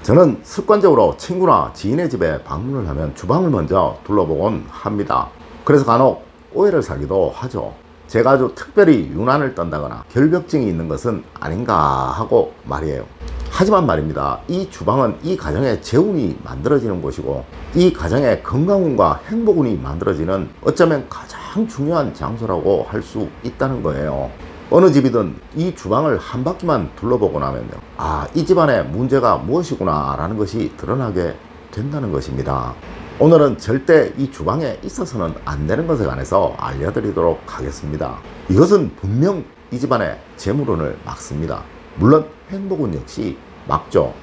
저는 습관적으로 친구나 지인의 집에 방문을 하면 주방을 먼저 둘러보곤 합니다. 그래서 간혹 오해를 사기도 하죠. 제가 아주 특별히 유난을 떤다거나 결벽증이 있는 것은 아닌가 하고 말이에요. 하지만 말입니다. 이 주방은 이 가정의 재운이 만들어지는 곳이고 이 가정의 건강운과 행복운이 만들어지는 어쩌면 가장 중요한 장소라고 할 수 있다는 거예요. 어느 집이든 이 주방을 한 바퀴만 둘러보고 나면요, 이 집안의 문제가 무엇이구나 라는 것이 드러나게 된다는 것입니다. 오늘은 절대 이 주방에 있어서는 안 되는 것에 관해서 알려드리도록 하겠습니다. 이것은 분명 이 집안의 재물운을 막습니다. 물론 행복운 역시 막죠.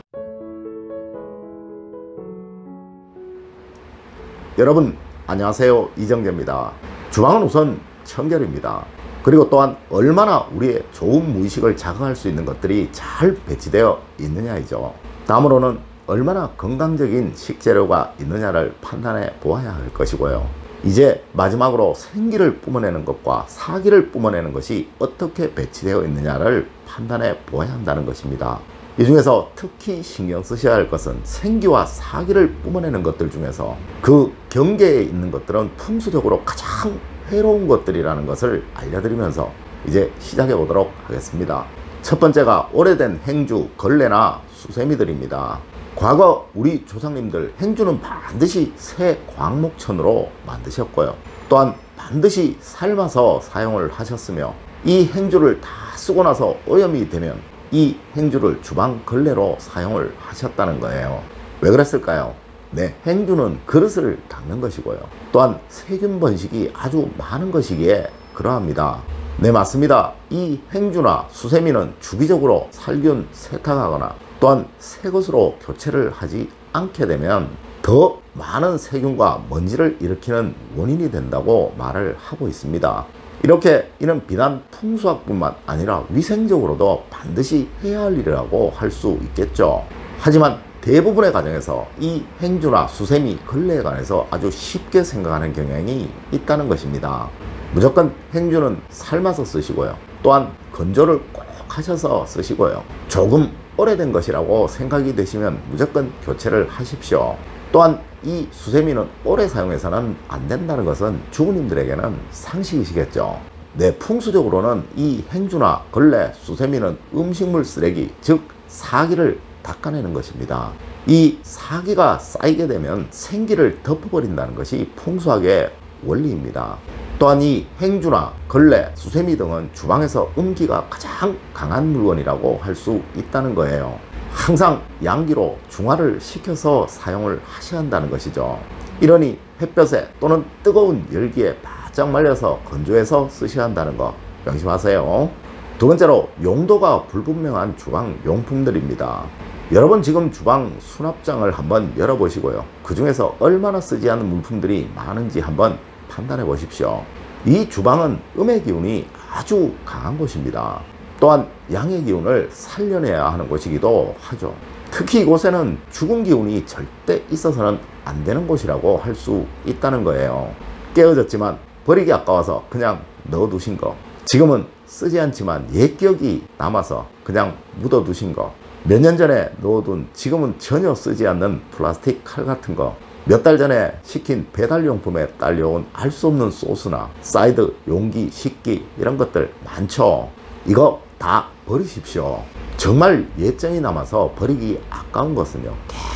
여러분 안녕하세요, 이정재입니다. 주방은 우선 청결입니다. 그리고 또한 얼마나 우리의 좋은 무의식을 자극할 수 있는 것들이 잘 배치되어 있느냐이죠. 다음으로는 얼마나 건강적인 식재료가 있느냐를 판단해 보아야 할 것이고요. 이제 마지막으로 생기를 뿜어내는 것과 사기를 뿜어내는 것이 어떻게 배치되어 있느냐를 판단해 보아야 한다는 것입니다. 이 중에서 특히 신경 쓰셔야 할 것은 생기와 사기를 뿜어내는 것들 중에서 그 경계에 있는 것들은 풍수적으로 가장 해로운 것들이라는 것을 알려드리면서 이제 시작해 보도록 하겠습니다. 첫 번째가 오래된 행주, 걸레나 수세미들입니다. 과거 우리 조상님들 행주는 반드시 새 광목천으로 만드셨고요. 또한 반드시 삶아서 사용을 하셨으며 이 행주를 다 쓰고 나서 오염이 되면 이 행주를 주방 걸레로 사용을 하셨다는 거예요. 왜 그랬을까요? 네, 행주는 그릇을 닦는 것이고요. 또한 세균 번식이 아주 많은 것이기에 그러합니다. 네, 맞습니다. 이 행주나 수세미는 주기적으로 살균 세탁하거나 또한 새 것으로 교체를 하지 않게 되면 더 많은 세균과 먼지를 일으키는 원인이 된다고 말을 하고 있습니다. 이렇게 이는 비단 풍수학뿐만 아니라 위생적으로도 반드시 해야 할 일이라고 할 수 있겠죠. 하지만 대부분의 가정에서 이 행주나 수세미, 걸레에 관해서 아주 쉽게 생각하는 경향이 있다는 것입니다. 무조건 행주는 삶아서 쓰시고요. 또한 건조를 꼭 하셔서 쓰시고요. 조금 오래된 것이라고 생각이 되시면 무조건 교체를 하십시오. 또한 이 수세미는 오래 사용해서는 안 된다는 것은 주부님들에게는 상식이시겠죠. 네, 풍수적으로는 이 행주나 걸레, 수세미는 음식물 쓰레기, 즉 사기를 닦아내는 것입니다. 이 사기가 쌓이게 되면 생기를 덮어버린다는 것이 풍수학의 원리입니다. 또한 이 행주나 걸레, 수세미 등은 주방에서 음기가 가장 강한 물건이라고 할 수 있다는 거예요. 항상 양기로 중화를 시켜서 사용을 하셔야 한다는 것이죠. 이러니 햇볕에 또는 뜨거운 열기에 바짝 말려서 건조해서 쓰셔야 한다는 거 명심하세요. 두 번째로 용도가 불분명한 주방 용품들입니다. 여러분 지금 주방 수납장을 한번 열어보시고요. 그 중에서 얼마나 쓰지 않는 물품들이 많은지 한번 판단해 보십시오. 이 주방은 음의 기운이 아주 강한 곳입니다. 또한 양의 기운을 살려내야 하는 곳이기도 하죠. 특히 이곳에는 죽은 기운이 절대 있어서는 안 되는 곳이라고 할 수 있다는 거예요. 깨어졌지만 버리기 아까워서 그냥 넣어두신 거, 지금은 쓰지 않지만 옛 기억이 남아서 그냥 묻어두신 거, 몇 년 전에 넣어둔 지금은 전혀 쓰지 않는 플라스틱 칼 같은 거, 몇 달 전에 시킨 배달용품에 딸려온 알 수 없는 소스나 사이드, 용기, 식기 이런 것들 많죠. 이거 다 버리십시오. 정말 예정이 남아서 버리기 아까운 것은요,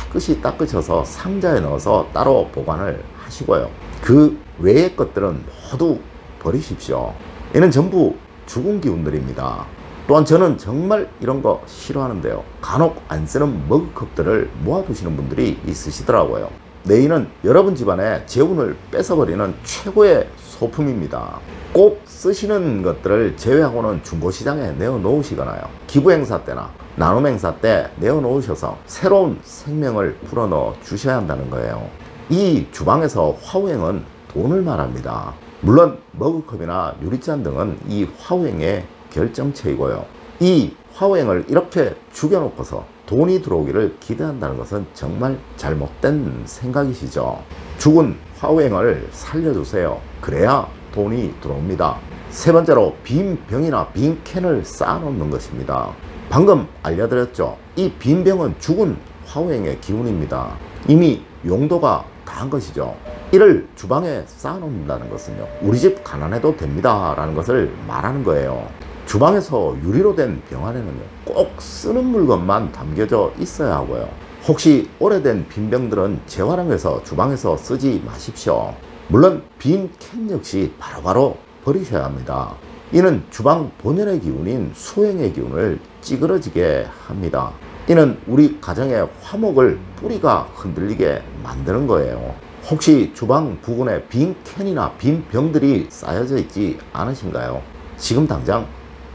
깨끗이 닦으셔서 상자에 넣어서 따로 보관을 하시고요. 그 외의 것들은 모두 버리십시오. 이는 전부 죽은 기운들입니다. 또한 저는 정말 이런 거 싫어하는데요, 간혹 안 쓰는 머그컵들을 모아두시는 분들이 있으시더라고요. 네, 이는 여러분 집안의 재운을 뺏어버리는 최고의 소품입니다. 꼭 쓰시는 것들을 제외하고는 중고시장에 내어놓으시거나요, 기부행사 때나 나눔행사 때 내어놓으셔서 새로운 생명을 불어넣어 주셔야 한다는 거예요. 이 주방에서 화우행은 돈을 말합니다. 물론 머그컵이나 유리잔 등은 이 화우행의 결정체이고요. 이 화우행을 이렇게 죽여놓고서 돈이 들어오기를 기대한다는 것은 정말 잘못된 생각이시죠. 죽은 화우행을 살려주세요. 그래야 돈이 들어옵니다. 세 번째로 빈 병이나 빈 캔을 쌓아놓는 것입니다. 방금 알려드렸죠. 이 빈 병은 죽은 화우행의 기운입니다. 이미 용도가 다한 것이죠. 이를 주방에 쌓아놓는다는 것은요, 우리 집 가난해도 됩니다 라는 것을 말하는 거예요. 주방에서 유리로 된 병 안에는 꼭 쓰는 물건만 담겨져 있어야 하고요. 혹시 오래된 빈 병들은 재활용해서 주방에서 쓰지 마십시오. 물론 빈 캔 역시 바로바로 버리셔야 합니다. 이는 주방 본연의 기운인 수행의 기운을 찌그러지게 합니다. 이는 우리 가정의 화목을 뿌리가 흔들리게 만드는 거예요. 혹시 주방 부근에 빈 캔이나 빈 병들이 쌓여져 있지 않으신가요? 지금 당장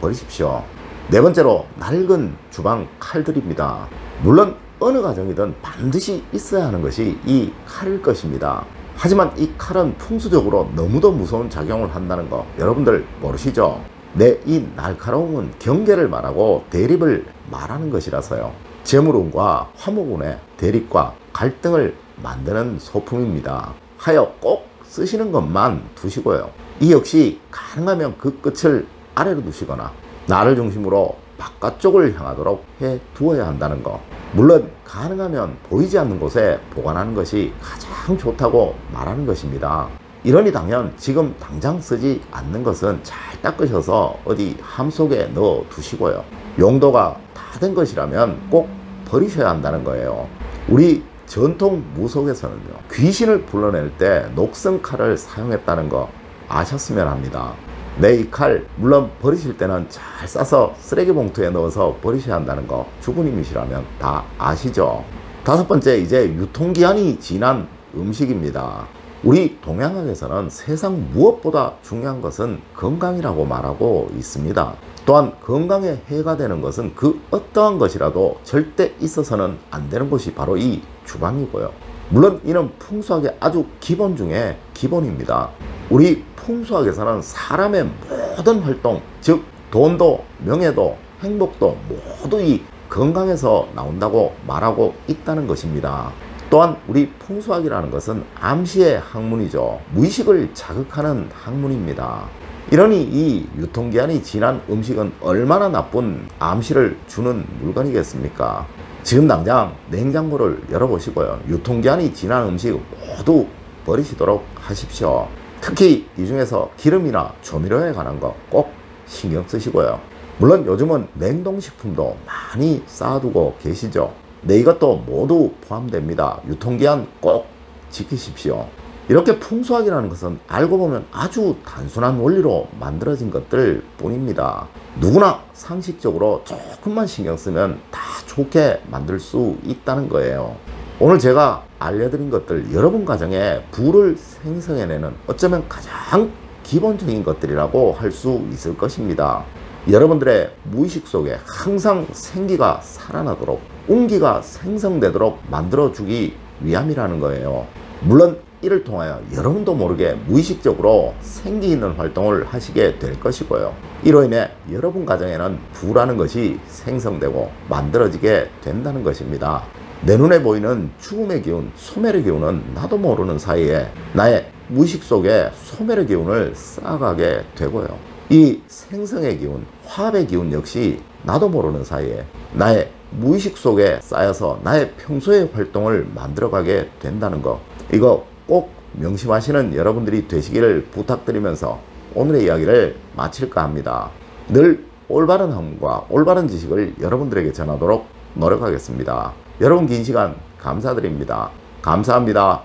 버리십시오. 네 번째로, 낡은 주방 칼들입니다. 물론 어느 가정이든 반드시 있어야 하는 것이 이 칼일 것입니다. 하지만 이 칼은 풍수적으로 너무도 무서운 작용을 한다는 거 여러분들 모르시죠? 네, 이 날카로움은 경계를 말하고 대립을 말하는 것이라서요. 재물운과 화목운의 대립과 갈등을 만드는 소품입니다. 하여 꼭 쓰시는 것만 두시고요. 이 역시 가능하면 그 끝을 아래로 두시거나 나를 중심으로 바깥쪽을 향하도록 해 두어야 한다는 거. 물론 가능하면 보이지 않는 곳에 보관하는 것이 가장 좋다고 말하는 것입니다. 이러니 당연 지금 당장 쓰지 않는 것은 잘 닦으셔서 어디 함 속에 넣어 두시고요. 용도가 다 된 것이라면 꼭 버리셔야 한다는 거예요. 우리 전통 무속에서는요, 귀신을 불러낼 때 녹슨 칼을 사용했다는 거 아셨으면 합니다. 네, 이 칼 물론 버리실 때는 잘 싸서 쓰레기 봉투에 넣어서 버리셔야 한다는 거 주부님이시라면 다 아시죠? 다섯 번째, 이제 유통기한이 지난 음식입니다. 우리 동양학에서는 세상 무엇보다 중요한 것은 건강이라고 말하고 있습니다. 또한 건강에 해가 되는 것은 그 어떠한 것이라도 절대 있어서는 안 되는 것이 바로 이 주방이고요. 물론 이는 풍수학의 아주 기본 중에 기본입니다. 우리 풍수학에서는 사람의 모든 활동, 즉 돈도 명예도 행복도 모두 이 건강에서 나온다고 말하고 있다는 것입니다. 또한 우리 풍수학이라는 것은 암시의 학문이죠. 무의식을 자극하는 학문입니다. 이러니 이 유통기한이 지난 음식은 얼마나 나쁜 암시를 주는 물건이겠습니까? 지금 당장 냉장고를 열어보시고요. 유통기한이 지난 음식 모두 버리시도록 하십시오. 특히 이 중에서 기름이나 조미료에 관한 거 꼭 신경 쓰시고요. 물론 요즘은 냉동식품도 많이 쌓아두고 계시죠. 네, 이것도 모두 포함됩니다. 유통기한 꼭 지키십시오. 이렇게 풍수학이라는 것은 알고 보면 아주 단순한 원리로 만들어진 것들 뿐입니다. 누구나 상식적으로 조금만 신경 쓰면 다 좋게 만들 수 있다는 거예요. 오늘 제가 알려드린 것들 여러분 가정에 부를 생성해내는 어쩌면 가장 기본적인 것들이라고 할 수 있을 것입니다. 여러분들의 무의식 속에 항상 생기가 살아나도록, 운기가 생성되도록 만들어주기 위함이라는 거예요. 물론 이를 통하여 여러분도 모르게 무의식적으로 생기 있는 활동을 하시게 될 것이고요. 이로 인해 여러분 가정에는 부라는 것이 생성되고 만들어지게 된다는 것입니다. 내 눈에 보이는 죽음의 기운, 소멸의 기운은 나도 모르는 사이에 나의 무의식 속에 소멸의 기운을 쌓아가게 되고요. 이 생성의 기운, 화합의 기운 역시 나도 모르는 사이에 나의 무의식 속에 쌓여서 나의 평소의 활동을 만들어가게 된다는 거, 이거 꼭 명심하시는 여러분들이 되시기를 부탁드리면서 오늘의 이야기를 마칠까 합니다. 늘 올바른 학문과 올바른 지식을 여러분들에게 전하도록 노력하겠습니다. 여러분 긴 시간 감사드립니다. 감사합니다.